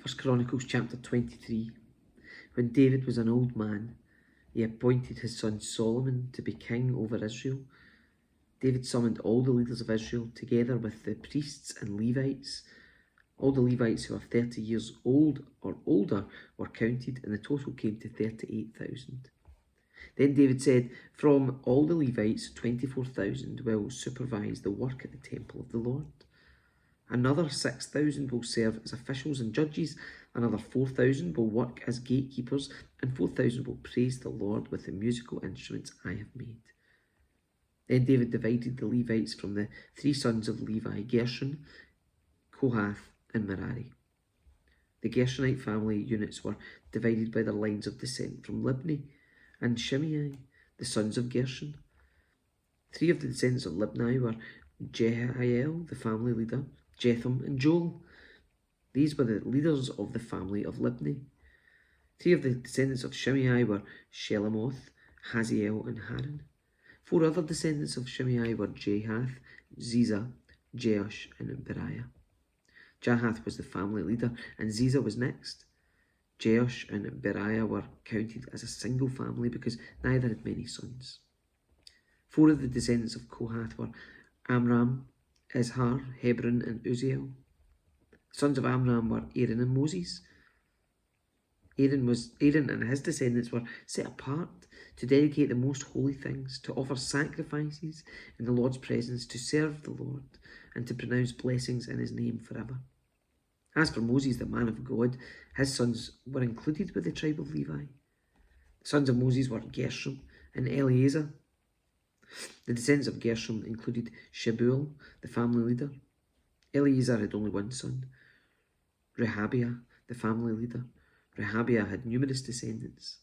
1 Chronicles chapter 23. When David was an old man, he appointed his son Solomon to be king over Israel. David summoned all the leaders of Israel together with the priests and Levites. All the Levites who are 30 years old or older were counted, and the total came to 38,000. Then David said, "From all the Levites, 24,000 will supervise the work at the temple of the Lord. Another 6,000 will serve as officials and judges. Another 4,000 will work as gatekeepers, and 4,000 will praise the Lord with the musical instruments I have made." Then David divided the Levites from the three sons of Levi, Gershon, Kohath, and Merari. The Gershonite family units were divided by their lines of descent from Libni and Shimei, the sons of Gershon. Three of the descendants of Libni were Jehiel, the family leader, Jetham, and Joel. These were the leaders of the family of Libni. Three of the descendants of Shimei were Shelamoth, Haziel, and Haran. Four other descendants of Shimei were Jahath, Ziza, Jeush, and Beriah. Jahath was the family leader, and Ziza was next. Jeush and Beriah were counted as a single family because neither had many sons. Four of the descendants of Kohath were Amram, Izhar, Hebron, and Uzziel. The sons of Amram were Aaron and Moses. Aaron and his descendants were set apart to dedicate the most holy things, to offer sacrifices in the Lord's presence, to serve the Lord, and to pronounce blessings in his name forever. As for Moses, the man of God, his sons were included with the tribe of Levi. The sons of Moses were Gershom and Eleazar. The descendants of Gershom included Shebuel, the family leader. Eleazar had only one son, Rehabiah, the family leader. Rehabiah had numerous descendants.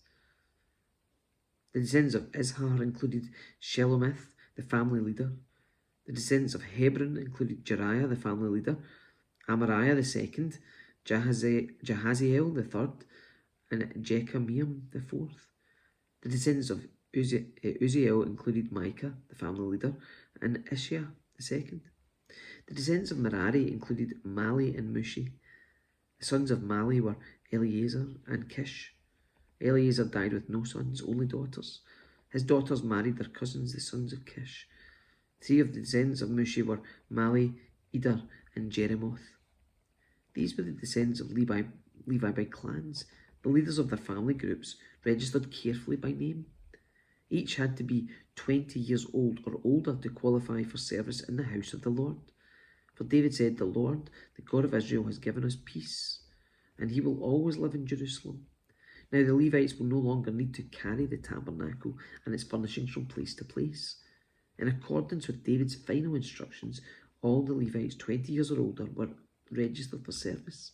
The descendants of Izhar included Shelomith, the family leader. The descendants of Hebron included Jeriah, the family leader, Amariah the second, Jahaziel the third, and Jekameam the fourth. The descendants of Uzziel included Micah, the family leader, and Ishiah the second. The descendants of Merari included Mali and Mushi. The sons of Mali were Eleazar and Kish. Eleazar died with no sons, only daughters. His daughters married their cousins, the sons of Kish. Three of the descendants of Mushi were Mali, Eder, and Jeremoth. These were the descendants of Levi by clans, the leaders of their family groups, registered carefully by name. Each had to be 20 years old or older to qualify for service in the house of the Lord. For David said, "The Lord, the God of Israel, has given us peace, and he will always live in Jerusalem." Now the Levites will no longer need to carry the tabernacle and its furnishings from place to place. In accordance with David's final instructions, all the Levites 20 years or older were registered for service.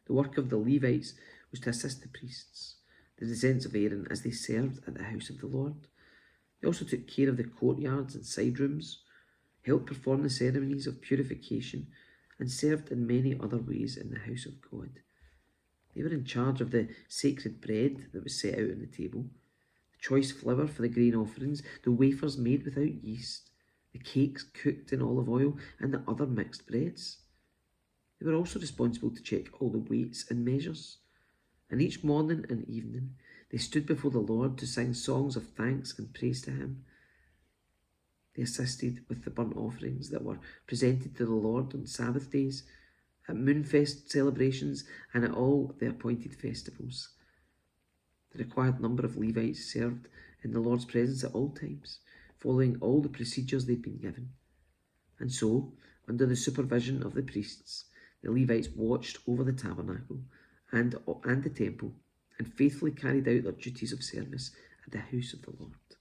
The work of the Levites was to assist the priests, the descendants of Aaron, as they served at the house of the Lord. They also took care of the courtyards and side rooms, helped perform the ceremonies of purification, and served in many other ways in the house of God. They were in charge of the sacred bread that was set out on the table, the choice flour for the grain offerings, the wafers made without yeast, the cakes cooked in olive oil, and the other mixed breads. They were also responsible to check all the weights and measures. And each morning and evening they stood before the Lord to sing songs of thanks and praise to him. They assisted with the burnt offerings that were presented to the Lord on Sabbath days, at Moonfest celebrations, and at all the appointed festivals. The required number of Levites served in the Lord's presence at all times, following all the procedures they'd been given. And so, under the supervision of the priests, the Levites watched over the tabernacle and the temple, and faithfully carried out their duties of service at the house of the Lord.